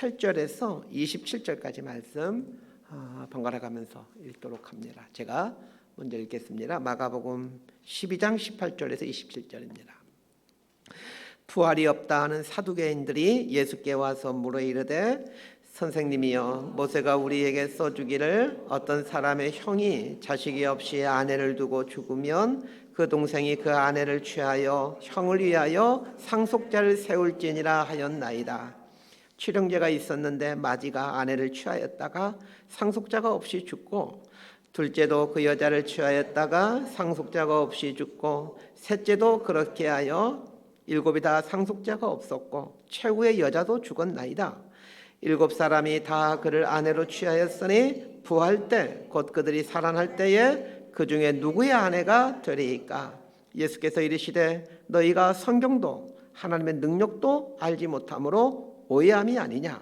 18절에서 27절까지 말씀 번갈아 가면서 읽도록 합니다. 제가 먼저 읽겠습니다. 마가복음 12장 18절에서 27절입니다. 부활이 없다 하는 사두개인들이 예수께 와서 물어 이르되 선생님이여, 모세가 우리에게 써주기를 어떤 사람의 형이 자식이 없이 아내를 두고 죽으면 그 동생이 그 아내를 취하여 형을 위하여 상속자를 세울지니라 하였나이다. 칠형제가 있었는데 마지가 아내를 취하였다가 상속자가 없이 죽고, 둘째도 그 여자를 취하였다가 상속자가 없이 죽고, 셋째도 그렇게 하여 일곱이 다 상속자가 없었고 최후의 여자도 죽었나이다. 7사람이 다 그를 아내로 취하였으니 부활 때 곧 그들이 살아날 때에 그 중에 누구의 아내가 되리이까? 예수께서 이르시되 너희가 성경도 하나님의 능력도 알지 못함으로 오해함이 아니냐?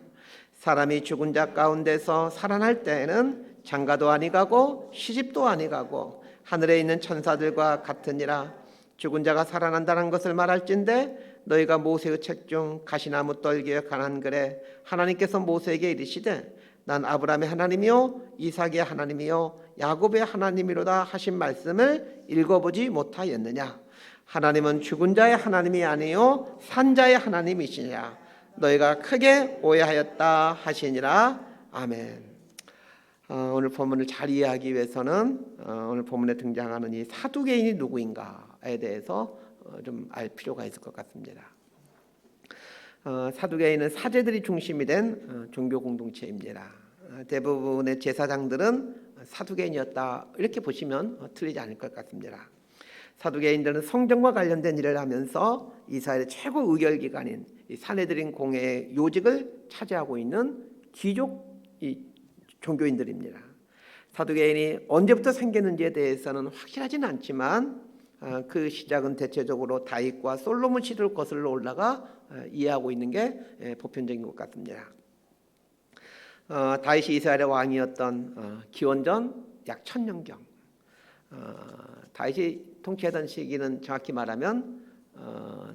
사람이 죽은 자 가운데서 살아날 때에는 장가도 아니가고 시집도 아니가고 하늘에 있는 천사들과 같으니라. 죽은 자가 살아난다는 것을 말할진대 너희가 모세의 책 중 가시나무 떨기에 관한 글에 하나님께서 모세에게 이르시되 난 아브라함의 하나님이요 이삭의 하나님이요 야곱의 하나님이로다 하신 말씀을 읽어보지 못하였느냐? 하나님은 죽은 자의 하나님이 아니요 산 자의 하나님이시냐? 너희가 크게 오해하였다 하시니라. 아멘. 오늘 본문을 잘 이해하기 위해서는 오늘 본문에 등장하는 이 사두개인이 누구인가에 대해서 좀 알 필요가 있을 것 같습니다. 사두개인은 사제들이 중심이 된 종교 공동체입니다. 대부분의 제사장들은 사두개인이었다 이렇게 보시면 틀리지 않을 것 같습니다. 사두개인들은 성경과 관련된 일을 하면서 이스라엘의 최고 의결기관인 산헤드린 공회의 요직을 차지하고 있는 귀족 종교인들입니다. 사두개인이 언제부터 생겼는지에 대해서는 확실하지는 않지만 그 시작은 대체적으로 다윗과 솔로몬 시대로 거슬러 올라가 이해하고 있는 게 보편적인 것 같습니다. 다윗이 이스라엘의 왕이었던 기원전 약 1000년경, 다윗이 통치하던 시기는 정확히 말하면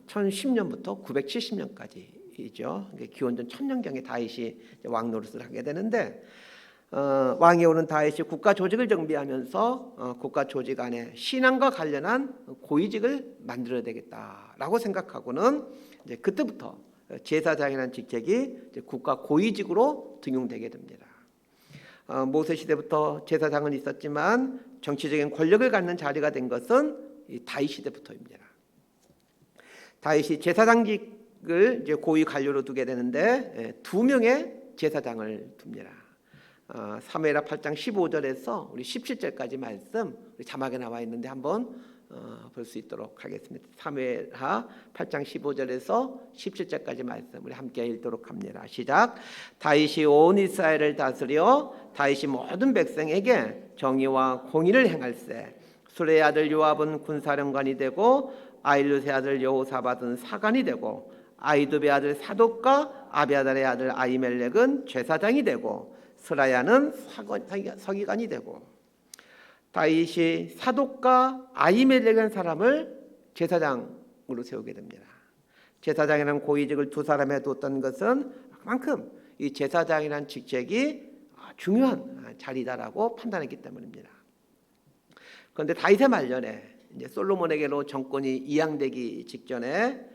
1010년부터 970년까지이죠. 기원전 1000년경에 다윗이 왕 노릇을 하게 되는데, 왕이 오는 다윗이 국가 조직을 정비하면서 국가 조직 안에 신앙과 관련한 고위직을 만들어야 되겠다라고 생각하고는 이제 그때부터 제사장이라는 직책이 이제 국가 고위직으로 등용되게 됩니다. 모세 시대부터 제사장은 있었지만 정치적인 권력을 갖는 자리가 된 것은 이 다윗 시대부터입니다. 다윗이 제사장직을 이제 고위 관료로 두게 되는데 2명의 제사장을 둡니다. 사무엘하 8장 15절에서 우리 17절까지 말씀 우리 자막에 나와 있는데 한번 볼 수 있도록 하겠습니다. 사무엘하 8장 15절에서 17절까지 말씀 우리 함께 읽도록 합니다. 시작. 다윗이 온 이스라엘을 다스려 다윗이 모든 백성에게 정의와 공의를 행할세. 수레의 아들 요압은 군사령관이 되고 아일루스의 아들 여호사밧은 사관이 되고 아히두베의 아들 사독과 아비아달의 아들 아히멜렉은 제사장이 되고 스라야는 서기관이 되고, 다윗이 사독과 아히멜렉이라는 사람을 제사장으로 세우게 됩니다. 제사장이라는 고위직을 2사람에 뒀던 것은 그만큼 이 제사장이라는 직책이 중요한 자리다라고 판단했기 때문입니다. 그런데 다윗의 말년에 이제 솔로몬에게로 정권이 이양되기 직전에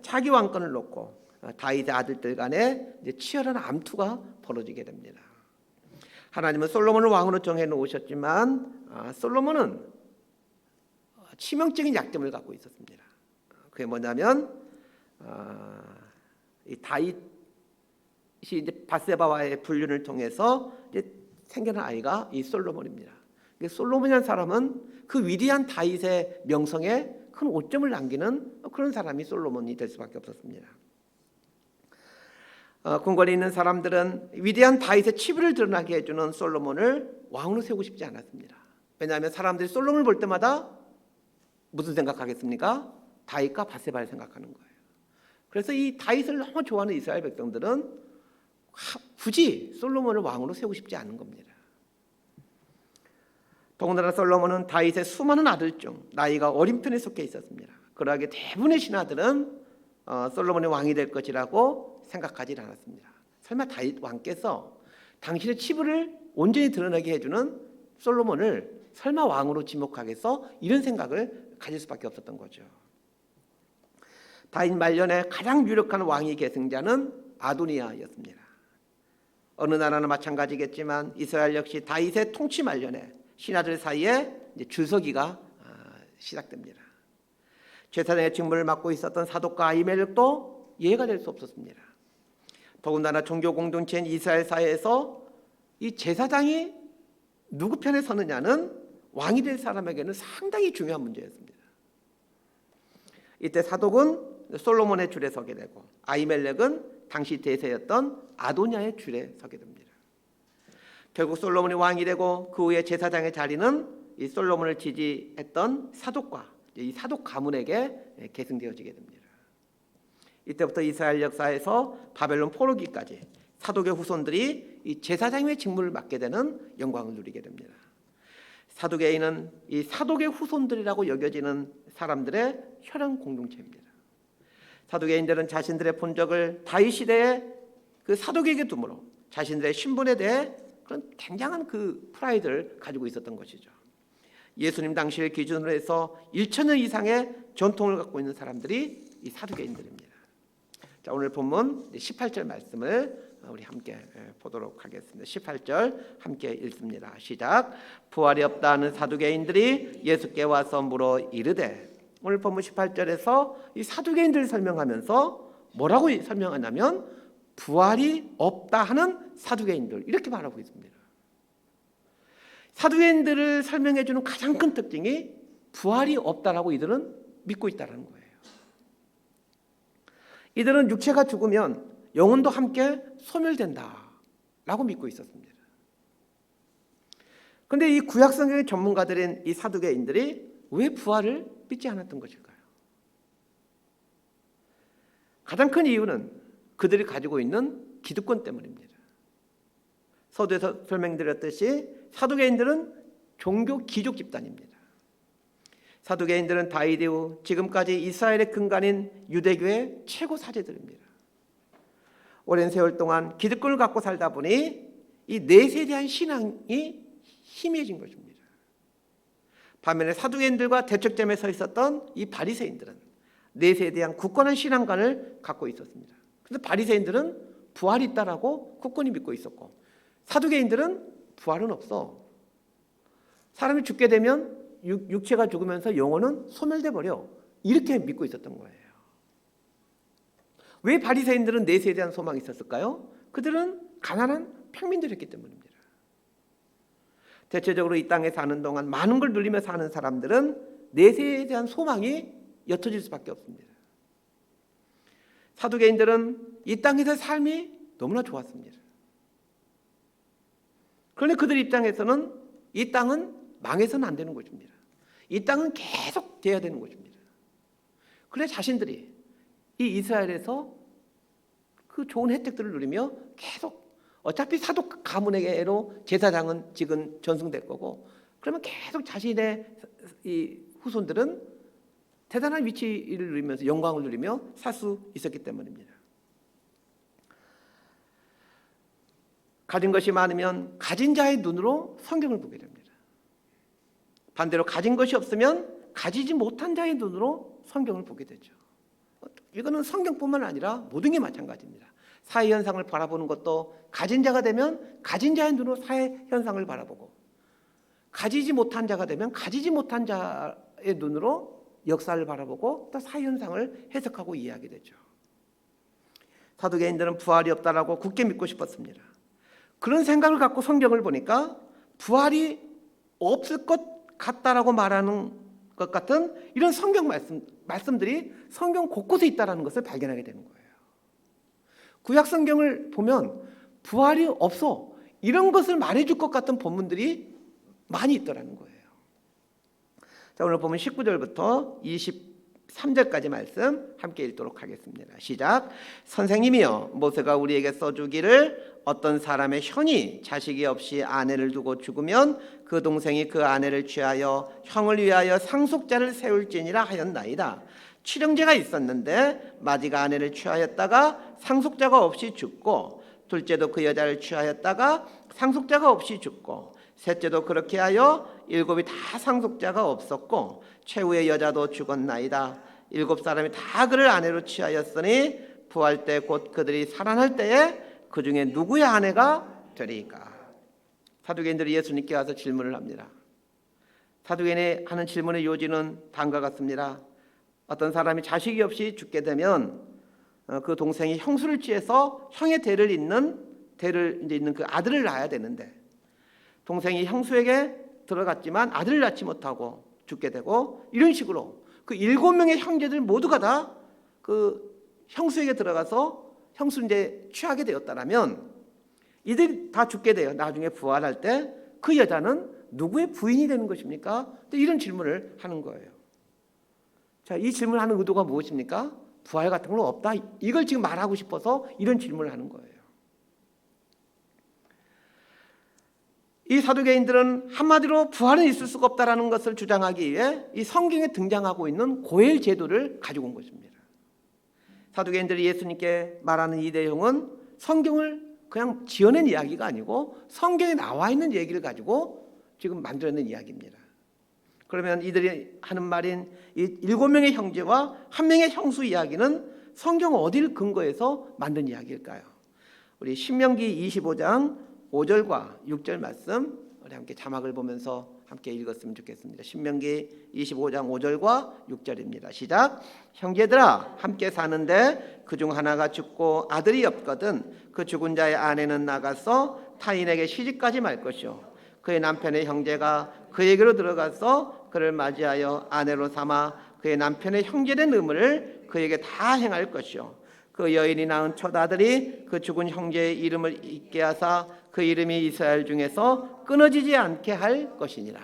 차기 왕권을 놓고 다윗의 아들들 간에 이제 치열한 암투가 벌어지게 됩니다. 하나님은 솔로몬을 왕으로 정해 놓으셨지만 솔로몬은 치명적인 약점을 갖고 있었습니다. 그게 뭐냐면 이 다윗이 이제 밧세바와의 불륜을 통해서 이제 생겨난 아이가 이 솔로몬입니다. 솔로몬이라는 사람은 그 위대한 다윗의 명성에 큰 오점을 남기는 그런 사람이 솔로몬이 될 수밖에 없었습니다. 궁궐에 있는 사람들은 위대한 다윗의 치부를 드러나게 해주는 솔로몬을 왕으로 세우고 싶지 않았습니다. 왜냐하면 사람들이 솔로몬을 볼 때마다 무슨 생각하겠습니까? 다윗과 밧세바를 생각하는 거예요. 그래서 이 다윗을 너무 좋아하는 이스라엘 백성들은 굳이 솔로몬을 왕으로 세우고 싶지 않은 겁니다. 더군다나 솔로몬은 다윗의 수많은 아들 중 나이가 어린 편에 속해 있었습니다. 그러하게 대부분의 신하들은 솔로몬이 왕이 될 것이라고 생각하지 않았습니다. 설마 다윗 왕께서 당신의 치부를 온전히 드러나게 해주는 솔로몬을 설마 왕으로 지목하겠어? 이런 생각을 가질 수밖에 없었던 거죠. 다윗 말년에 가장 유력한 왕위 계승자는 아도니아였습니다. 어느 나라나 마찬가지겠지만 이스라엘 역시 다윗의 통치 말년에 신하들 사이에 이제 줄서기가 시작됩니다. 제사장의 직무를 맡고 있었던 사독과 아히멜렉도 예외가 될 수 없었습니다. 더군다나 종교 공동체인 이스라엘 사회에서 이 제사장이 누구 편에 서느냐는 왕이 될 사람에게는 상당히 중요한 문제였습니다. 이때 사독은 솔로몬의 줄에 서게 되고 아히멜렉은 당시 대세였던 아도니아의 줄에 서게 됩니다. 결국 솔로몬이 왕이 되고 그 후에 제사장의 자리는 이 솔로몬을 지지했던 사독과 이 사독 가문에게 계승되어지게 됩니다. 이때부터 이스라엘 역사에서 바벨론 포로기까지 사독의 후손들이 이 제사장의 직무를 맡게 되는 영광을 누리게 됩니다. 사두개인은 이 사독의 후손들이라고 여겨지는 사람들의 혈연 공동체입니다. 사두개인들은 자신들의 본적을 다윗 시대의 그 사독에게 두므로 자신들의 신분에 대해 그런 굉장한 그 프라이드를 가지고 있었던 것이죠. 예수님 당시를 기준으로 해서 1000년 이상의 전통을 갖고 있는 사람들이 이 사두개인들입니다. 자, 오늘 본문 18절 말씀을 우리 함께 보도록 하겠습니다. 18절 함께 읽습니다. 시작. 부활이 없다는 사두개인들이 예수께 와서 물어 이르되, 오늘 본문 18절에서 이 사두개인들을 설명하면서 뭐라고 설명하냐면 부활이 없다 하는 사두개인들, 이렇게 말하고 있습니다. 사두개인들을 설명해 주는 가장 큰 특징이 부활이 없다라고 이들은 믿고 있다는 거예요. 이들은 육체가 죽으면 영혼도 함께 소멸된다라고 믿고 있었습니다. 그런데 이 구약 성경의 전문가들인 이 사두개인들이 왜 부활을 믿지 않았던 것일까요? 가장 큰 이유는 그들이 가지고 있는 기득권 때문입니다. 서두에서 설명드렸듯이 사두개인들은 종교 귀족 집단입니다. 사두개인들은 다윗 이후 지금까지 이스라엘의 근간인 유대교의 최고 사제들입니다. 오랜 세월 동안 기득권을 갖고 살다 보니 이 넷에 대한 신앙이 희미해진 것입니다. 반면에 사두개인들과 대척점에 서 있었던 이 바리새인들은 넷에 대한 굳건한 신앙관을 갖고 있었습니다. 그래서 바리새인들은 부활이 있다라고 굳건히 믿고 있었고, 사두개인들은 부활은 없어. 사람이 죽게 되면 육체가 죽으면서 영혼은 소멸돼 버려. 이렇게 믿고 있었던 거예요. 왜 바리새인들은 넷에 대한 소망이 있었을까요? 그들은 가난한 평민들이었기 때문입니다. 대체적으로 이 땅에 사는 동안 많은 걸 누리며 사는 사람들은 넷에 대한 소망이 옅어질 수밖에 없습니다. 사두개인들은 이 땅에서의 삶이 너무나 좋았습니다. 그런데 그들 입장에서는 이 땅은 망해서는 안 되는 것입니다. 이 땅은 계속 돼야 되는 것입니다. 그래 자신들이 이 이스라엘에서 그 좋은 혜택들을 누리며 계속, 어차피 사독 가문에게로 제사장은 지금 전승될 거고, 그러면 계속 자신의 이 후손들은 대단한 위치를 누리면서 영광을 누리며 살 수 있었기 때문입니다. 가진 것이 많으면 가진 자의 눈으로 성경을 보게 됩니다. 반대로 가진 것이 없으면 가지지 못한 자의 눈으로 성경을 보게 되죠. 이거는 성경뿐만 아니라 모든 게 마찬가지입니다. 사회 현상을 바라보는 것도 가진 자가 되면 가진 자의 눈으로 사회 현상을 바라보고, 가지지 못한 자가 되면 가지지 못한 자의 눈으로 역사를 바라보고 또 사회 현상을 해석하고 이해하게 되죠. 사두개인들은 부활이 없다라고 굳게 믿고 싶었습니다. 그런 생각을 갖고 성경을 보니까 부활이 없을 것 같다라고 말하는 것 같은 이런 성경 말씀들이 성경 곳곳에 있다는 것을 발견하게 되는 거예요. 구약 성경을 보면 부활이 없어, 이런 것을 말해줄 것 같은 본문들이 많이 있더라는 거예요. 자, 오늘 보면 19절부터 23절까지 말씀 함께 읽도록 하겠습니다. 시작. 선생님이여, 모세가 우리에게 써주기를 어떤 사람의 형이 자식이 없이 아내를 두고 죽으면 그 동생이 그 아내를 취하여 형을 위하여 상속자를 세울지니라 하였나이다. 칠형제가 있었는데 마지가 아내를 취하였다가 상속자가 없이 죽고 둘째도 그 여자를 취하였다가 상속자가 없이 죽고 셋째도 그렇게 하여 일곱이 다 상속자가 없었고 최후의 여자도 죽었나이다. 일곱 사람이 다 그를 아내로 취하였으니 부활 때 곧 그들이 살아날 때에 그 중에 누구의 아내가 되리까? 사두개인들이 예수님께 와서 질문을 합니다. 사두개인이 하는 질문의 요지는 다음과 같습니다. 어떤 사람이 자식이 없이 죽게 되면 그 동생이 형수를 취해서 형의 대를 잇는 그 아들을 낳아야 되는데 동생이 형수에게 들어갔지만 아들을 낳지 못하고 죽게 되고 이런 식으로 그 7명의 형제들 모두가 다 그 형수에게 들어가서 형수 이제 취하게 되었다라면 이들이 다 죽게 돼요. 나중에 부활할 때 그 여자는 누구의 부인이 되는 것입니까? 이런 질문을 하는 거예요. 자, 이 질문하는 의도가 무엇입니까? 부활 같은 건 없다. 이걸 지금 말하고 싶어서 이런 질문을 하는 거예요. 이 사두개인들은 한마디로 부활은 있을 수가 없다라는 것을 주장하기 위해 이 성경에 등장하고 있는 고엘 제도를 가지고 온 것입니다. 사두개인들이 예수님께 말하는 이 내용은 성경을 그냥 지어낸 이야기가 아니고 성경에 나와 있는 얘기를 가지고 지금 만들어낸 이야기입니다. 그러면 이들이 하는 말인 이 7명의 형제와 1명의 형수 이야기는 성경 어디를 근거해서 만든 이야기일까요? 우리 신명기 25장 5절과 6절 말씀 우리 함께 자막을 보면서 함께 읽었으면 좋겠습니다. 신명기 25장 5절과 6절입니다. 시작. 형제들아 함께 사는데 그중 하나가 죽고 아들이 없거든 그 죽은 자의 아내는 나가서 타인에게 시집가지 말 것이요 그의 남편의 형제가 그에게로 들어가서 그를 맞이하여 아내로 삼아 그의 남편의 형제된 의무를 그에게 다 행할 것이요 그 여인이 낳은 첫 아들이 그 죽은 형제의 이름을 잊게 하사 그 이름이 이스라엘 중에서 끊어지지 않게 할 것이니라.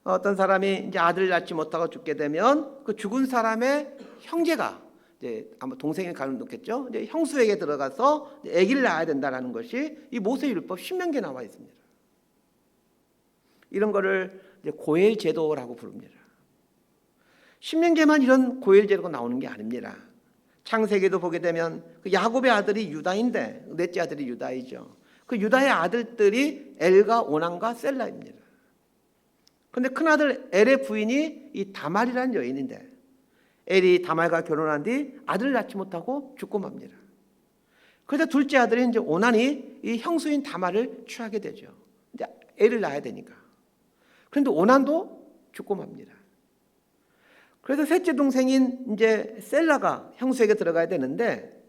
어떤 사람이 이제 아들을 낳지 못하고 죽게 되면 그 죽은 사람의 형제가 이제 아마 동생이 가능했겠죠. 이제 형수에게 들어가서 아기를 낳아야 된다라는 것이 이 모세율법 신명기에 나와 있습니다. 이런 거를 이제 고엘 제도라고 부릅니다. 신명기에만 이런 고엘 제도가 나오는 게 아닙니다. 창세기도 보게 되면 그 야곱의 아들이 유다인데 넷째 아들이 유다이죠. 그 유다의 아들들이 엘과 오난과 셀라입니다. 그런데 큰아들 엘의 부인이 이 다말이라는 여인인데 엘이 다말과 결혼한 뒤 아들을 낳지 못하고 죽고 맙니다. 그래서 둘째 아들인 이제 오난이 이 형수인 다말을 취하게 되죠. 이제 엘을 낳아야 되니까. 그런데 오난도 죽고 맙니다. 그래서 셋째 동생인 이제 셀라가 형수에게 들어가야 되는데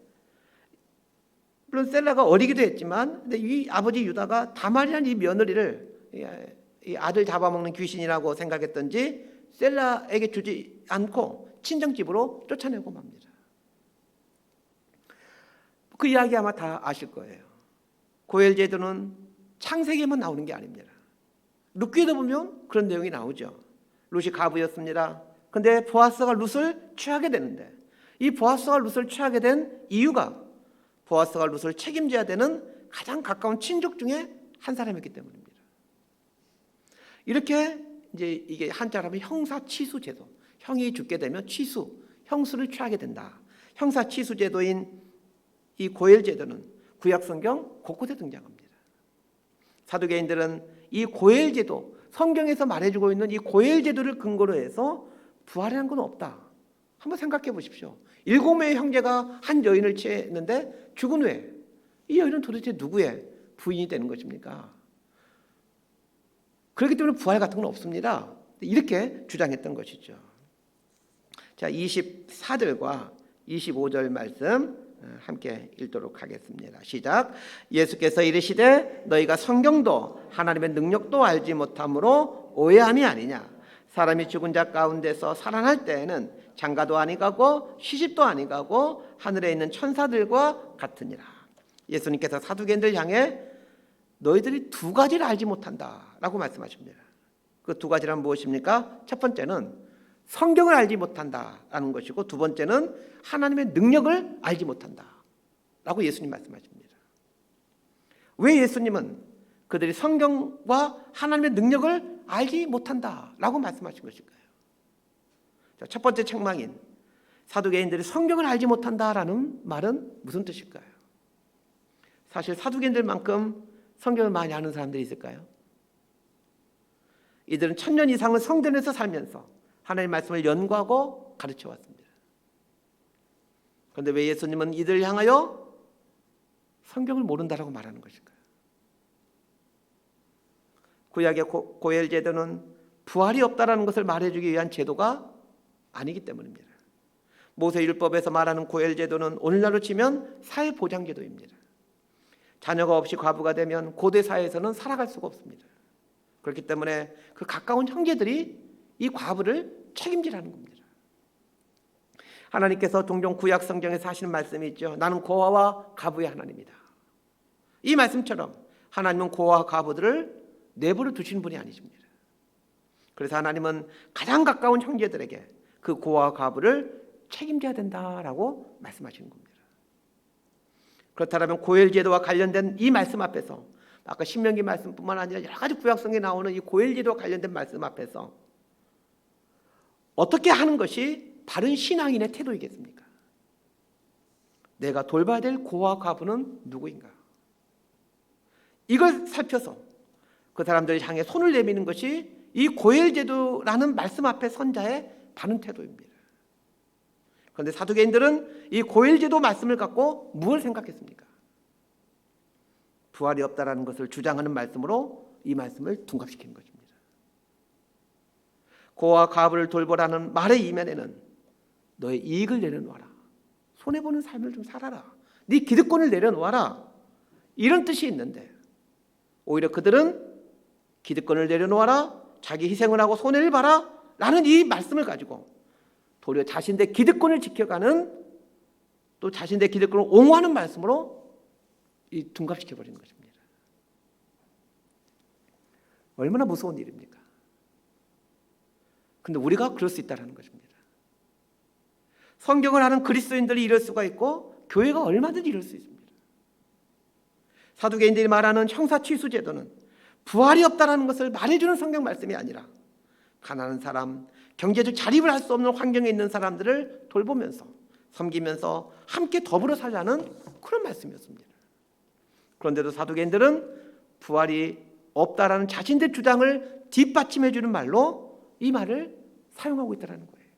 물론 셀라가 어리기도 했지만 근데 이 아버지 유다가 다말이라는 이 며느리를 이 아들 잡아먹는 귀신이라고 생각했던지 셀라에게 주지 않고 친정집으로 쫓아내고 맙니다. 그 이야기 아마 다 아실 거예요. 고엘 제도는 창세기에만 나오는 게 아닙니다. 룻기에도 보면 그런 내용이 나오죠. 룻이 과부였습니다. 근데 보아스가 룻을 취하게 되는데 이 보아스가 룻을 취하게 된 이유가 보아스가 룻을 책임져야 되는 가장 가까운 친족 중에 한 사람이기 때문입니다. 이렇게 이제 이게 한자로 하면 형사치수 제도. 형이 죽게 되면 형수를 취하게 된다. 형사치수 제도인 이 고엘 제도는 구약 성경 곳곳에 등장합니다. 사두개인들은 이 고엘 제도, 성경에서 말해주고 있는 이 고엘 제도를 근거로 해서 부활이라는 건 없다. 한번 생각해 보십시오. 7명의 형제가 한 여인을 취했는데 죽은 후에 이 여인은 도대체 누구의 부인이 되는 것입니까? 그렇기 때문에 부활 같은 건 없습니다. 이렇게 주장했던 것이죠. 자, 24절과 25절 말씀 함께 읽도록 하겠습니다. 시작. 예수께서 이르시되 너희가 성경도 하나님의 능력도 알지 못함으로 오해함이 아니냐. 사람이 죽은 자 가운데서 살아날 때에는 장가도 아니가고 시집도 아니가고 하늘에 있는 천사들과 같으니라. 예수님께서 사두개인들 향해 너희들이 두 가지를 알지 못한다라고 말씀하십니다. 그 두 가지란 무엇입니까? 첫 번째는 성경을 알지 못한다라는 것이고 두 번째는 하나님의 능력을 알지 못한다라고 예수님 말씀하십니다. 왜 예수님은 그들이 성경과 하나님의 능력을 알지 못한다라고 말씀하신 것일까요? 자, 첫 번째 책망인 사두개인들이 성경을 알지 못한다라는 말은 무슨 뜻일까요? 사실 사두개인들만큼 성경을 많이 아는 사람들이 있을까요? 이들은 1000년 이상을 성전에서 살면서 하나님의 말씀을 연구하고 가르쳐 왔습니다. 그런데 왜 예수님은 이들을 향하여 성경을 모른다라고 말하는 것일까요? 구약의 고엘 제도는 부활이 없다라는 것을 말해주기 위한 제도가 아니기 때문입니다. 모세율법에서 말하는 고엘 제도는 오늘날로 치면 사회보장 제도입니다. 자녀가 없이 과부가 되면 고대 사회에서는 살아갈 수가 없습니다. 그렇기 때문에 그 가까운 형제들이 이 과부를 책임지라는 겁니다. 하나님께서 종종 구약 성경에서 하시는 말씀이 있죠. 나는 고아와 과부의 하나님이다. 이 말씀처럼 하나님은 고아와 과부들을 내버려 두시는 분이 아니십니다. 그래서 하나님은 가장 가까운 형제들에게 그 고아와 과부를 책임져야 된다라고 말씀하시는 겁니다. 그렇다면 고엘 제도와 관련된 이 말씀 앞에서 아까 신명기 말씀뿐만 아니라 여러 가지 구약성에 나오는 이 고엘 제도와 관련된 말씀 앞에서 어떻게 하는 것이 바른 신앙인의 태도이겠습니까? 내가 돌봐야 될 고아와 과부는 누구인가? 이걸 살펴서 그 사람들을 향해 손을 내미는 것이 이 고엘 제도라는 말씀 앞에 선 자의 바른 태도입니다. 그런데 사두개인들은 이 고엘 제도 말씀을 갖고 무엇을 생각했습니까? 부활이 없다라는 것을 주장하는 말씀으로 이 말씀을 둔갑시키는 것입니다. 고아와 과부를 돌보라는 말의 이면에는 너의 이익을 내려놓아라, 손해보는 삶을 좀 살아라, 네 기득권을 내려놓아라, 이런 뜻이 있는데 오히려 그들은 기득권을 내려놓아라, 자기 희생을 하고 손해를 봐라 라는 이 말씀을 가지고 도리어 자신의 기득권을 지켜가는, 또 자신의 기득권을 옹호하는 말씀으로 이 둔갑시켜버리는 것입니다. 얼마나 무서운 일입니까? 근데 우리가 그럴 수 있다는 것입니다. 성경을 아는 그리스도인들이 이럴 수가 있고 교회가 얼마든지 이럴 수 있습니다. 사두개인들이 말하는 형사취수 제도는 부활이 없다는 것을 말해주는 성경 말씀이 아니라 가난한 사람, 경제적 자립을 할 수 없는 환경에 있는 사람들을 돌보면서 섬기면서 함께 더불어 살자는 그런 말씀이었습니다. 그런데도 사두개인들은 부활이 없다라는 자신들 주장을 뒷받침해 주는 말로 이 말을 사용하고 있다는 거예요.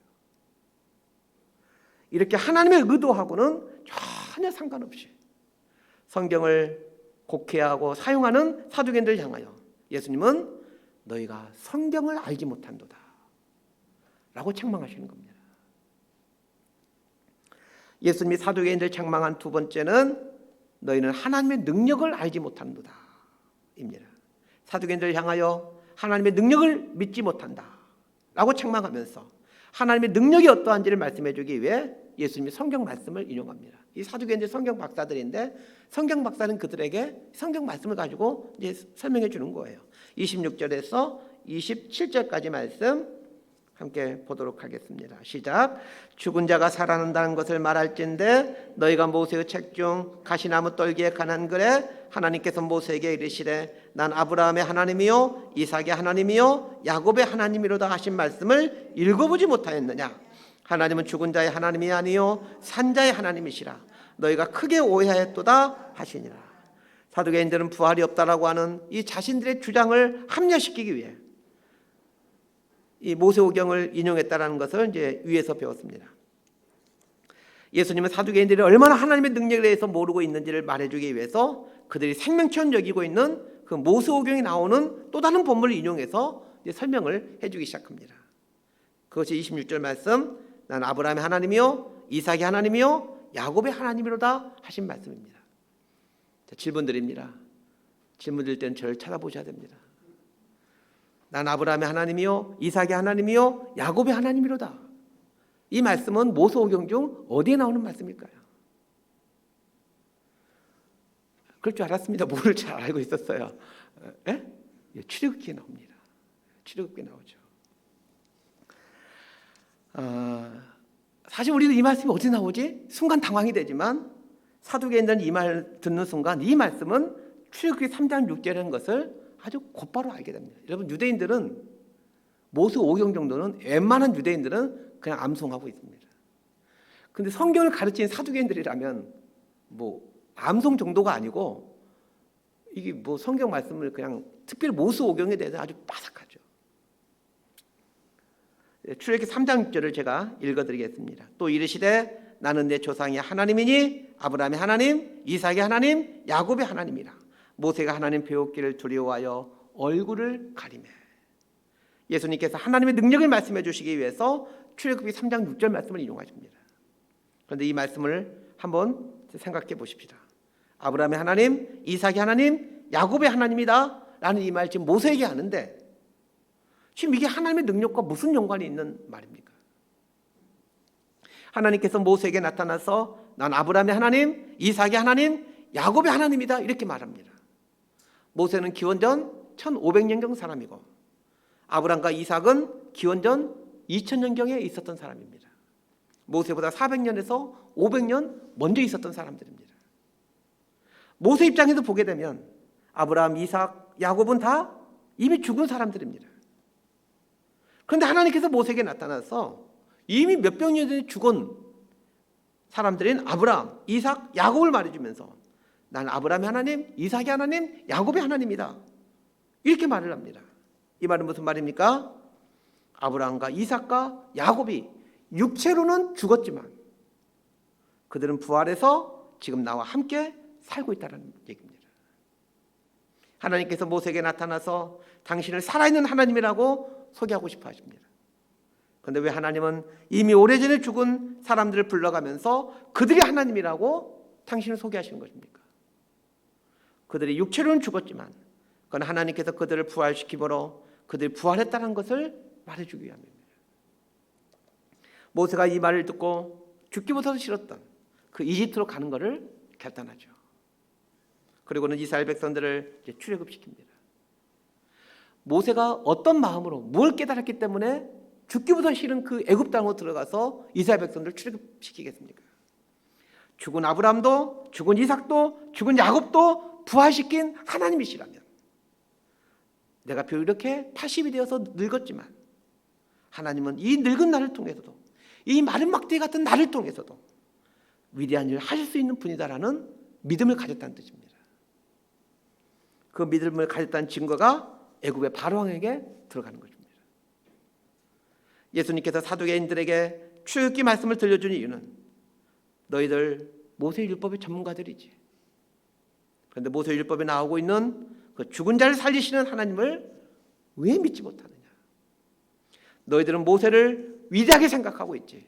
이렇게 하나님의 의도하고는 전혀 상관없이 성경을 곡해하고 사용하는 사두개인들을 향하여 예수님은 너희가 성경을 알지 못한도다 라고 책망하시는 겁니다. 예수님이 사두개인들을 책망한 두 번째는 너희는 하나님의 능력을 알지 못한도다 입니다. 사두개인들을 향하여 하나님의 능력을 믿지 못한다 라고 책망하면서 하나님의 능력이 어떠한지를 말씀해 주기 위해 예수님이 성경 말씀을 인용합니다. 이 사두개인들 성경 박사들인데 성경 박사는 그들에게 성경 말씀을 가지고 이제 설명해 주는 거예요. 26절에서 27절까지 말씀 함께 보도록 하겠습니다. 시작. 죽은 자가 살아난다는 것을 말할진대 너희가 모세의 책 중 가시나무 떨기에 관한 글에 하나님께서 모세에게 이르시되 난 아브라함의 하나님이요 이삭의 하나님이요 야곱의 하나님이로다 하신 말씀을 읽어보지 못하였느냐. 하나님은 죽은 자의 하나님이 아니요 산자의 하나님이시라. 너희가 크게 오해하였도다 하시니라. 사두개인들은 부활이 없다라고 하는 이 자신들의 주장을 합리화시키기 위해 이 모세오경을 인용했다라는 것을 이제 위에서 배웠습니다. 예수님은 사두개인들이 얼마나 하나님의 능력에 대해서 모르고 있는지를 말해주기 위해서 그들이 생명처럼 여기고 있는 그 모세오경에 나오는 또 다른 본문을 인용해서 이제 설명을 해주기 시작합니다. 그것이 26절 말씀, 난 아브라함의 하나님이요 이삭의 하나님이요 야곱의 하나님이로다 하신 말씀입니다. 자, 질문 드립니다. 질문 드릴 때는 저를 찾아보셔야 됩니다. 난 아브라함의 하나님이요 이삭의 하나님이요 야곱의 하나님이로다. 이 말씀은 모세오경 중 어디에 나오는 말씀일까요? 그럴 줄 알았습니다. 뭐를 잘 알고 있었어요. 출애굽기에 나옵니다. 출애굽기에 나오죠. 사실 우리도 이 말씀이 어디 나오지? 순간 당황이 되지만 사두개인들은 이 말 듣는 순간 이 말씀은 출애굽기 3장 6절이라는 것을 아주 곧바로 알게 됩니다. 여러분 유대인들은 모세오경 정도는 웬만한 유대인들은 그냥 암송하고 있습니다. 그런데 성경을 가르치는 사두개인들이라면 뭐 암송 정도가 아니고 이게 뭐 성경 말씀을 그냥 특별히 모세오경에 대해서 아주 빠삭하죠. 출애굽기 3장 6절을 제가 읽어드리겠습니다. 또 이르시되 나는 내 조상의 하나님이니 아브라함의 하나님, 이삭의 하나님, 야곱의 하나님이라. 모세가 하나님 배웠기를 두려워하여 얼굴을 가리매. 예수님께서 하나님의 능력을 말씀해 주시기 위해서 출애굽기 3장 6절 말씀을 인용하십니다. 그런데 이 말씀을 한번 생각해 보십시다. 아브라함의 하나님, 이삭의 하나님, 야곱의 하나님이다 라는 이 말 지금 모세에게 하는데 지금 이게 하나님의 능력과 무슨 연관이 있는 말입니까? 하나님께서 모세에게 나타나서 난 아브라함의 하나님, 이삭의 하나님, 야곱의 하나님이다 이렇게 말합니다. 모세는 기원전 1500년경 사람이고 아브라함과 이삭은 기원전 2000년경에 있었던 사람입니다. 모세보다 400년에서 500년 먼저 있었던 사람들입니다. 모세 입장에서 보게 되면 아브라함, 이삭, 야곱은 다 이미 죽은 사람들입니다. 그런데 하나님께서 모세에게 나타나서 이미 몇백 년 전에 죽은 사람들인 아브라함, 이삭, 야곱을 말해주면서 난 아브라함의 하나님, 이삭의 하나님, 야곱의 하나님이다 이렇게 말을 합니다. 이 말은 무슨 말입니까? 아브라함과 이삭과 야곱이 육체로는 죽었지만 그들은 부활해서 지금 나와 함께 살고 있다는 얘기입니다. 하나님께서 모세에게 나타나서 당신을 살아있는 하나님이라고 소개하고 싶어 하십니다. 그런데 왜 하나님은 이미 오래전에 죽은 사람들을 불러가면서 그들이 하나님이라고 당신을 소개하시는 것입니까? 그들이 육체로는 죽었지만 그건 하나님께서 그들을 부활시키므로 그들이 부활했다는 것을 말해주기 위함입니다. 모세가 이 말을 듣고 죽기보다도 싫었던 그 이집트로 가는 것을 결단하죠. 그리고는 이스라엘 백성들을 출애굽시킵니다. 모세가 어떤 마음으로 뭘 깨달았기 때문에 죽기보다 싫은 그 애굽 땅으로 들어가서 이스라엘 백성들을 출애굽시키겠습니까? 죽은 아브라함도 죽은 이삭도 죽은 야곱도 부활시킨 하나님이시라면 내가 비록 이렇게 80이 되어서 늙었지만 하나님은 이 늙은 나를 통해서도 이 마른 막대 같은 나를 통해서도 위대한 일을 하실 수 있는 분이다라는 믿음을 가졌다는 뜻입니다. 그 믿음을 가졌다는 증거가 애굽의 바로왕에게 들어가는 것입니다. 예수님께서 사두개인들에게 출애굽기 말씀을 들려준 이유는 너희들 모세율법의 전문가들이지. 그런데 모세율법에 나오고 있는 그 죽은 자를 살리시는 하나님을 왜 믿지 못하느냐? 너희들은 모세를 위대하게 생각하고 있지.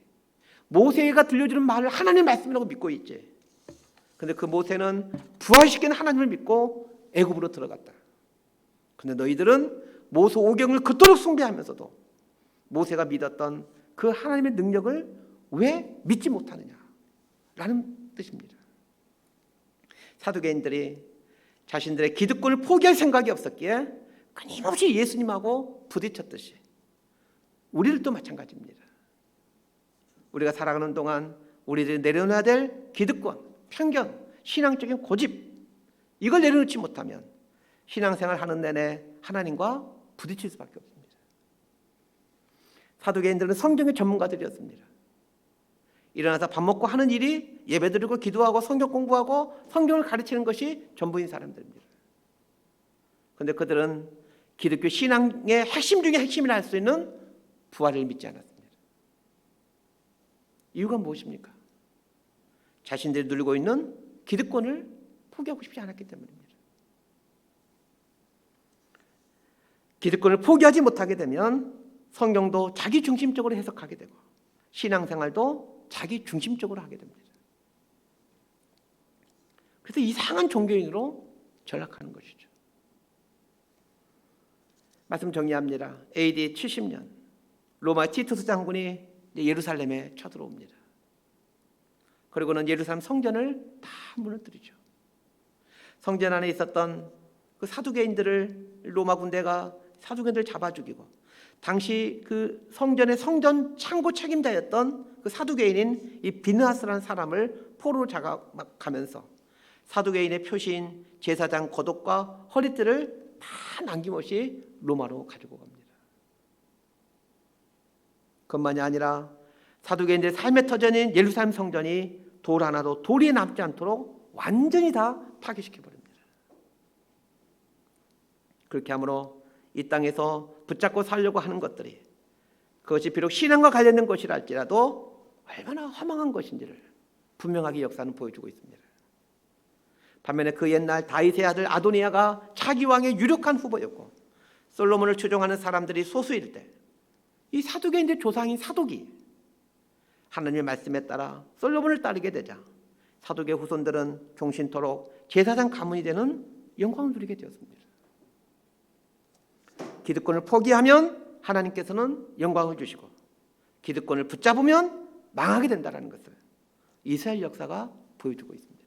모세가 들려주는 말을 하나님의 말씀이라고 믿고 있지. 그런데 그 모세는 부활시키는 하나님을 믿고 애굽으로 들어갔다. 그런데 너희들은 모세오경을 그토록 숭배하면서도 모세가 믿었던 그 하나님의 능력을 왜 믿지 못하느냐? 라는 뜻입니다. 사두개인들이 자신들의 기득권을 포기할 생각이 없었기에 끊임없이 예수님하고 부딪혔듯이 우리들도 마찬가지입니다. 우리가 살아가는 동안 우리들이 내려놔야 될 기득권, 편견, 신앙적인 고집 이걸 내려놓지 못하면 신앙생활 하는 내내 하나님과 부딪힐 수밖에 없습니다. 사두개인들은 성경의 전문가들이었습니다. 일어나서 밥 먹고 하는 일이 예배드리고 기도하고 성경 공부하고 성경을 가르치는 것이 전부인 사람들입니다. 그런데 그들은 기독교 신앙의 핵심 중에 핵심이라 할 수 있는 부활을 믿지 않았습니다. 이유가 무엇입니까? 자신들이 누리고 있는 기득권을 포기하고 싶지 않았기 때문입니다. 기득권을 포기하지 못하게 되면 성경도 자기 중심적으로 해석하게 되고 신앙생활도 자기 중심적으로 하게 됩니다. 그래서 이상한 종교인으로 전락하는 것이죠. 말씀 정리합니다. AD 70년 로마 티투스 장군이 예루살렘에 쳐들어옵니다. 그리고는 예루살렘 성전을 다 무너뜨리죠. 성전 안에 있었던 그 사두개인들을 로마 군대가 사두개인들을 잡아 죽이고 당시 그 성전의 성전 창고 책임자였던 그 사두개인인 이 비느하스라는 사람을 포로로 잡아가면서 사두개인의 표시인 제사장 겉옷과 허리띠를 다 남김없이 로마로 가지고 갑니다. 그것만이 아니라 사두개인들의 삶의 터전인 예루살렘 성전이 돌 하나도 돌이 남지 않도록 완전히 다 파괴시켜 버립니다. 그렇게 함으로 이 땅에서 붙잡고 살려고 하는 것들이 그것이 비록 신앙과 관련된 것이라 할지라도 얼마나 허망한 것인지를 분명하게 역사는 보여주고 있습니다. 반면에 그 옛날 다윗의 아들 아도니아가 차기 왕의 유력한 후보였고 솔로몬을 추종하는 사람들이 소수일 때 이 사두개인의 조상인 사독이 하나님의 말씀에 따라 솔로몬을 따르게 되자 사독의 후손들은 종신토록 제사장 가문이 되는 영광을 누리게 되었습니다. 기득권을 포기하면 하나님께서는 영광을 주시고 기득권을 붙잡으면 망하게 된다는 것을 이스라엘 역사가 보여주고 있습니다.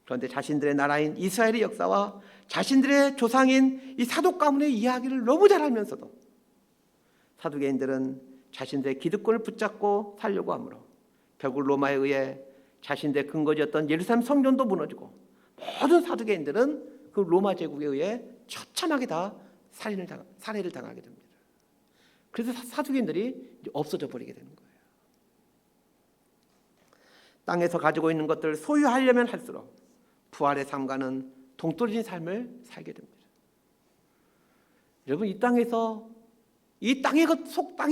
그런데 자신들의 나라인 이스라엘의 역사와 자신들의 조상인 이 사독 가문의 이야기를 너무 잘 알면서도 사두개인들은 자신들의 기득권을 붙잡고 살려고 하므로 결국 로마에 의해 자신들의 근거지였던 예루살렘 성전도 무너지고 모든 사두개인들은 그 로마 제국에 의해 처참하게 다 살해를 당하게 됩니다. 그래서 사두개인들이 없어져 버리게 되는 거예요. 땅에서 가지고 있는 것들을 소유하려면 할수록 부활의 삶과는 동떨어진 삶을 살게 됩니다. 여러분, 이 땅에서 이 땅에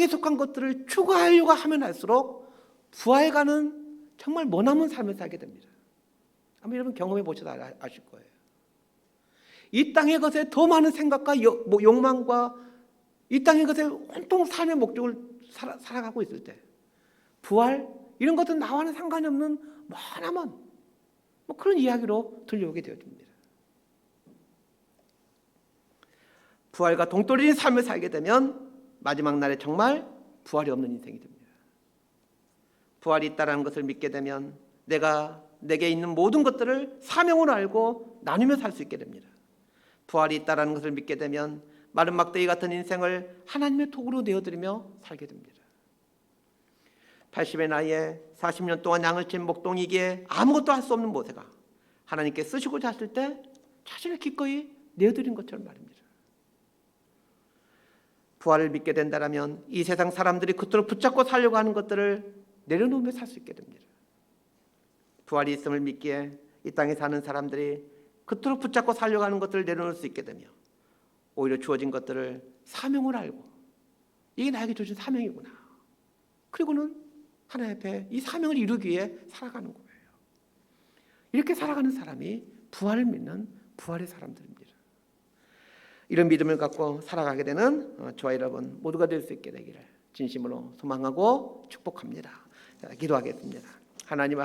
속한 것들을 추구하려고 하면 할수록 부활과는 정말 머나먼 삶을 살게 됩니다. 아마 여러분 경험해 보셔도 아실 거예요. 이 땅의 것에 더 많은 생각과 욕망과 이 땅의 것에 온통 삶의 목적을 살아가고 있을 때 부활 이런 것은 나와는 상관이 없는 머나먼 그런 이야기로 들려오게 되어집니다. 부활과 동떨어진 삶을 살게 되면 마지막 날에 정말 부활이 없는 인생이 됩니다. 부활이 있다는 것을 믿게 되면 내게 있는 모든 것들을 사명으로 알고 나누며 살 수 있게 됩니다. 부활이 있다는 것을 믿게 되면 마른 막대기 같은 인생을 하나님의 톡으로 내어드리며 살게 됩니다. 80의 나이에 40년 동안 양을 친 목동이기에 아무것도 할 수 없는 모세가 하나님께 쓰시고자 하실 때 자신을 기꺼이 내어드린 것처럼 말입니다. 부활을 믿게 된다면 이 세상 사람들이 그토록 붙잡고 살려고 하는 것들을 내려놓으며 살 수 있게 됩니다. 부활이 있음을 믿기에 이 땅에 사는 사람들이 그토록 붙잡고 살려고 하는 것들을 내려놓을 수 있게 되며 오히려 주어진 것들을 사명을 알고 이게 나에게 주어진 사명이구나. 그리고는 하나님 앞에 이 사명을 이루기 위해 살아가는 거예요. 이렇게 살아가는 사람이 부활을 믿는 부활의 사람들입니다. 이런 믿음을 갖고 살아가게 되는 저와 여러분 모두가 될 수 있게 되기를 진심으로 소망하고 축복합니다. 기도하겠습니다. 하나님